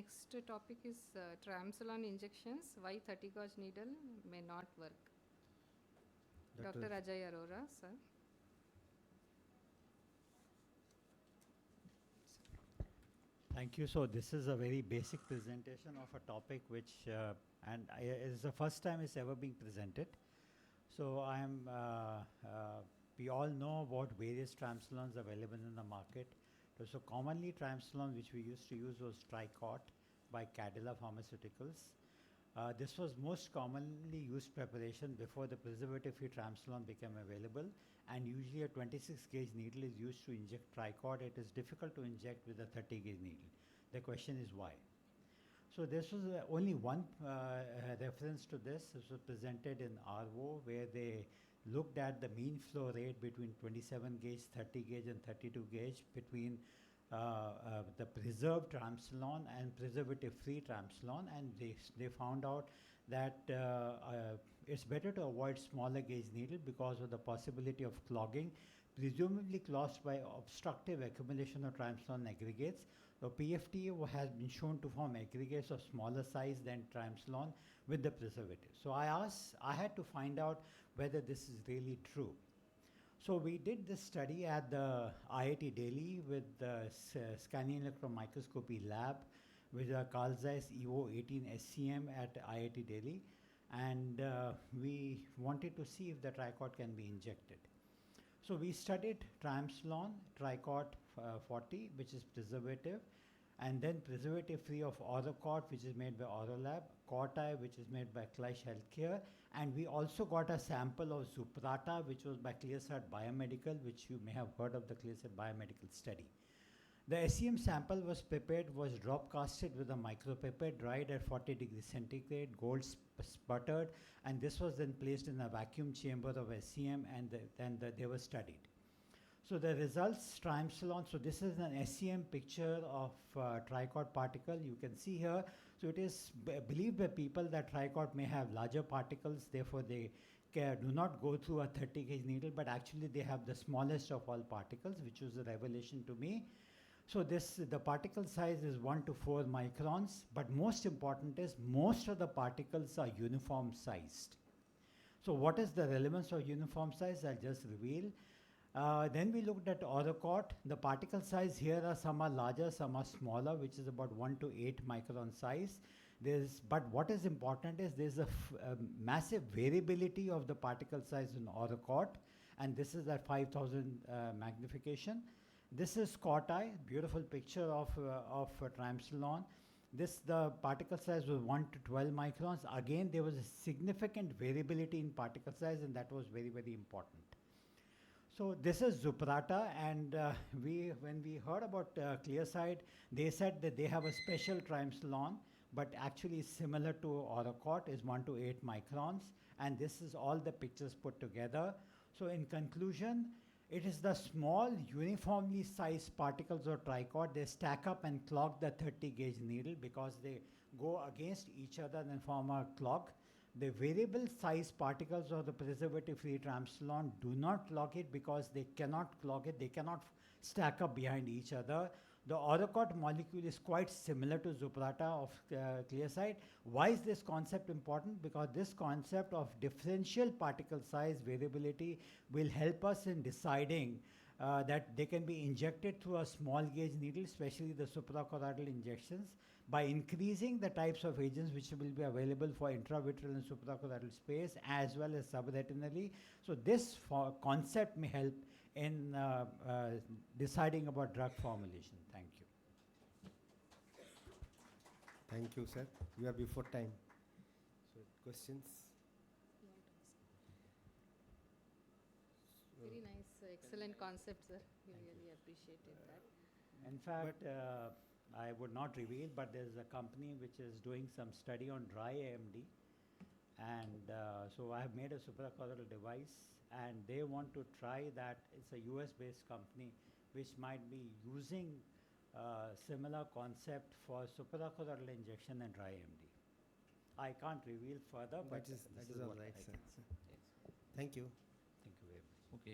next topic is Triamcinolone injections. Why 30 gauge needle may not work. Dr. Ajay Arora, sir. Thank you. So this is a very basic presentation of a topic which, is the first time it's ever being presented. So we all know about various triamcinolones available in the market. So commonly triamcinolone which we used to use was Tricot by Cadila Pharmaceuticals. This was most commonly used preparation before the preservative-free triamcinolone became available, and usually a 26 gauge needle is used to inject Tricot. It is difficult to inject with a 30 gauge needle. The question is why? So this was only one reference to this. This was presented in RO, where they looked at the mean flow rate between 27 gauge, 30 gauge and 32 gauge between the preserved triamcinolone and preservative-free triamcinolone, and they found out that it's better to avoid smaller gauge needle because of the possibility of clogging, presumably caused by obstructive accumulation of triamcinolone aggregates. So PFT has been shown to form aggregates of smaller size than triamcinolone with the preservative. So I had to find out whether this is really true. So we did this study at the IIT Delhi with the scanning electron microscopy lab with the Carl Zeiss EVO18 SCM at IIT Delhi, and we wanted to see if the Tricot can be injected. So we studied triamcinolone, Tricot 40, which is preservative, and then preservative-free of Orocort, which is made by Orolab, Corti, which is made by Kleisch Healthcare, and we also got a sample of Zuprata, which was by Clearside Biomedical, which you may have heard of the Clearside Biomedical study. The SCM sample was prepared, was drop casted with a micropipette, dried at 40 degrees centigrade, gold sputtered, and this was then placed in a vacuum chamber of SCM, and then they were studied. So the results, triamcinolone, so this is an SCM picture of Tricot particle. You can see here, so it is believed by people that Tricot may have larger particles, therefore they do not go through a 30 gauge needle, but actually they have the smallest of all particles, which was a revelation to me. So the particle size is 1 to 4 microns, but most important is most of the particles are uniform sized. So what is the relevance of uniform size? I'll just reveal. Then we looked at Orocort. The particle size here some are larger, some are smaller, which is about 1 to 8 micron size. But what is important is there's a massive variability of the particle size in Orocort, and this is at 5000 magnification. This is Corti, beautiful picture of triamcinolone. The particle size was 1 to 12 microns. Again, there was a significant variability in particle size, and that was very, very important. So this is Zuprata, and when we heard about Clearside, they said that they have a special triamcinolone, but actually similar to Orocort is 1 to 8 microns, and this is all the pictures put together. So in conclusion, it is the small uniformly sized particles of Tricot. They stack up and clog the 30 gauge needle because they go against each other and form a clog. The variable size particles of the preservative-free triamcinolone do not clog it because they cannot clog it. They cannot stack up behind each other. The Orocort molecule is quite similar to Zuprata of Clearside. Why is this concept important? Because this concept of differential particle size variability will help us in deciding that they can be injected through a small gauge needle, especially the suprachoroidal injections, by increasing the types of agents which will be available for intravitreal and suprachoroidal space as well as subretinally. So this concept may help in deciding about drug formulation. Thank you. Thank you, sir. We are before time. So questions? Very nice, excellent concept, sir. We really appreciated that. In fact, I would not reveal, but there's a company which is doing some study on dry AMD. And so I have made a suprachoroidal device, and they want to try that. It's a US-based company which might be using similar concept for suprachoroidal injection and dry AMD. I can't reveal further, but that is all right, sir. Yes. Thank you. Thank you very much. Okay.